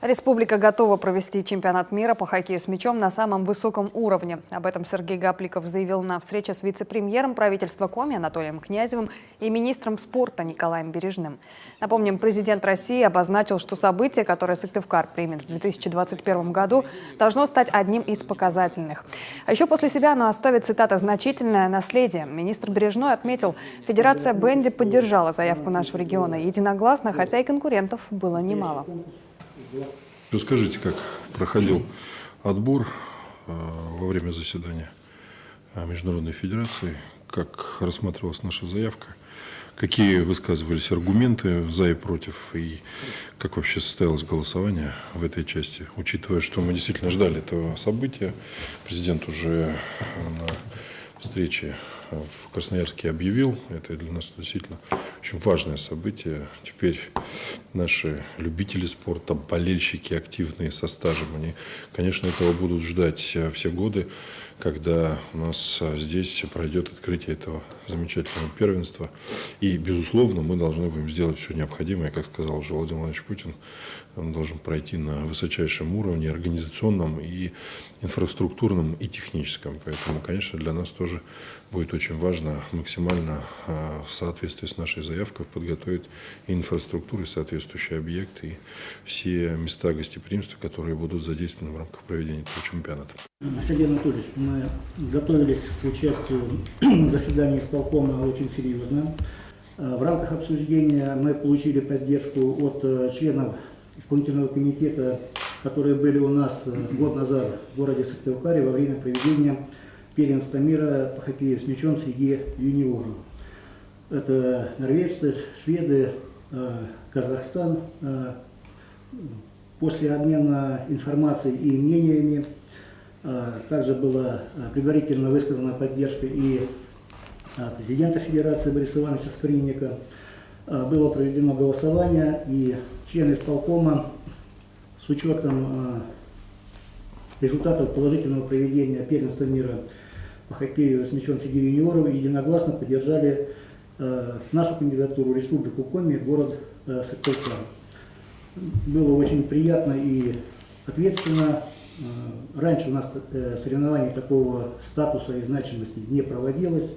Республика готова провести чемпионат мира по хоккею с мячом на самом высоком уровне. Об этом Сергей Гапликов заявил на встрече с вице-премьером правительства Коми Анатолием Князевым и министром спорта Николаем Бережным. Напомним, президент России обозначил, что событие, которое Сыктывкар примет в 2021 году, должно стать одним из показательных. А еще после себя оно оставит, цитата, «значительное наследие». Министр Бережной отметил, Федерация бенди поддержала заявку нашего региона единогласно, хотя и конкурентов было немало. Расскажите, как проходил отбор во время заседания Международной Федерации, как рассматривалась наша заявка, какие высказывались аргументы за и против, и как вообще состоялось голосование в этой части, учитывая, что мы действительно ждали этого события. Президент уже на встрече в Красноярске объявил, это для нас действительно очень важное событие. Теперь наши любители спорта, болельщики активные со стажем, они, конечно, этого будут ждать все годы, когда у нас здесь пройдет открытие этого замечательного первенства. И, безусловно, мы должны будем сделать все необходимое, как сказал уже Владимир Владимирович Путин, он должен пройти на высочайшем уровне организационном и инфраструктурном и техническом. Поэтому, конечно, для нас тоже будет очень важно максимально в соответствии с нашей заявкой подготовить и инфраструктуру, и соответствующие объекты, и все места гостеприимства, которые будут задействованы в рамках проведения этого чемпионата. Сергей Анатольевич, мы готовились к участию в заседании исполкома очень серьезно. В рамках обсуждения мы получили поддержку от членов исполнительного комитета, которые были у нас год назад в городе Сыктывкаре во время проведения первенства мира по хоккею с мячом среди юниоров. Это норвежцы, шведы, Казахстан. После обмена информацией и мнениями также была предварительно высказана поддержка и президента Федерации Бориса Ивановича Скрынника. Было проведено голосование, и члены исполкома с учетом результатов положительного проведения первенства мира по хоккею с мячом среди юниоров единогласно поддержали нашу кандидатуру, Республику Коми, город Сыктывкар. Было очень приятно и ответственно. Раньше у нас соревнований такого статуса и значимости не проводилось,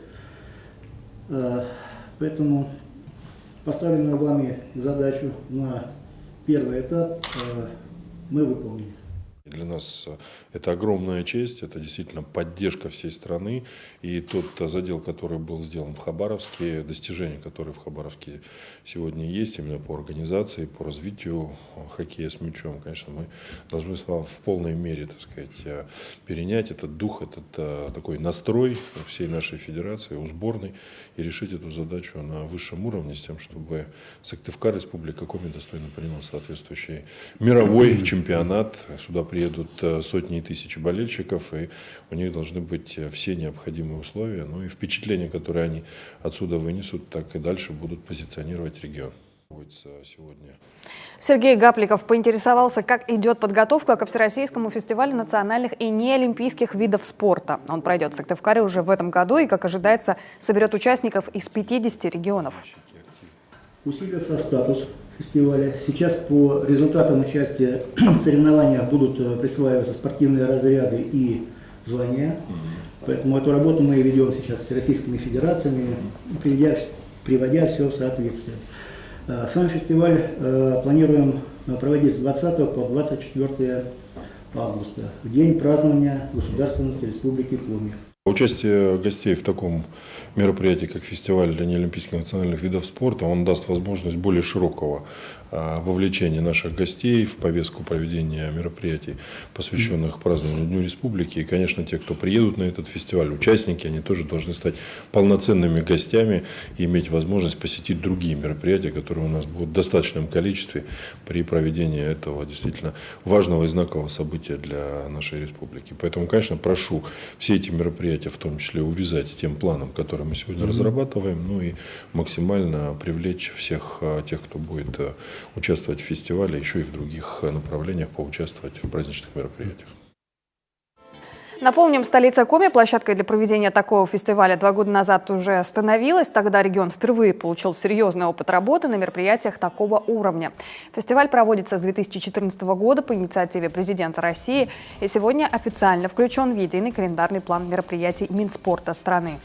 поэтому поставленную вами задачу на первый этап мы выполнили. Для нас это огромная честь, это действительно поддержка всей страны. И тот задел, который был сделан в Хабаровске, достижения, которые в Хабаровске сегодня есть, именно по организации, по развитию хоккея с мячом, конечно, мы должны в полной мере, так сказать, перенять этот дух, этот такой настрой всей нашей федерации, у сборной, и решить эту задачу на высшем уровне, с тем, чтобы Сыктывкар, Республика Коми достойно приняла соответствующий мировой чемпионат. Сюда приедут сотни и тысячи болельщиков, и у них должны быть все необходимые условия. Ну и впечатления, которые они отсюда вынесут, так и дальше будут позиционировать регион. Сегодня. Сергей Гапликов поинтересовался, как идет подготовка ко Всероссийскому фестивалю национальных и неолимпийских видов спорта. Он пройдет в Сыктывкаре уже в этом году и, как ожидается, соберет участников из 50 регионов. Усилился статус фестиваля. Сейчас по результатам участия в соревнованиях будут присваиваться спортивные разряды и звания. Поэтому эту работу мы ведем сейчас с всероссийскими федерациями, приводя все в соответствие. Сам фестиваль планируем проводить с 20 по 24 августа, в день празднования государственности Республики Коми. Участие гостей в таком мероприятии, как фестиваль неолимпийских национальных видов спорта, он даст возможность более широкого вовлечения наших гостей в повестку проведения мероприятий, посвященных празднованию Дню Республики. И, конечно, те, кто приедут на этот фестиваль, участники, они тоже должны стать полноценными гостями и иметь возможность посетить другие мероприятия, которые у нас будут в достаточном количестве при проведении этого действительно важного и знакового события для нашей республики. Поэтому, конечно, прошу все эти мероприятия, в том числе, увязать с тем планом, который мы сегодня разрабатываем, ну и максимально привлечь всех тех, кто будет участвовать в фестивале, еще и в других направлениях поучаствовать в праздничных мероприятиях. Напомним, столица Коми площадкой для проведения такого фестиваля 2 года назад уже становилась. Тогда регион впервые получил серьезный опыт работы на мероприятиях такого уровня. Фестиваль проводится с 2014 года по инициативе президента России и сегодня официально включен в единый календарный план мероприятий Минспорта страны.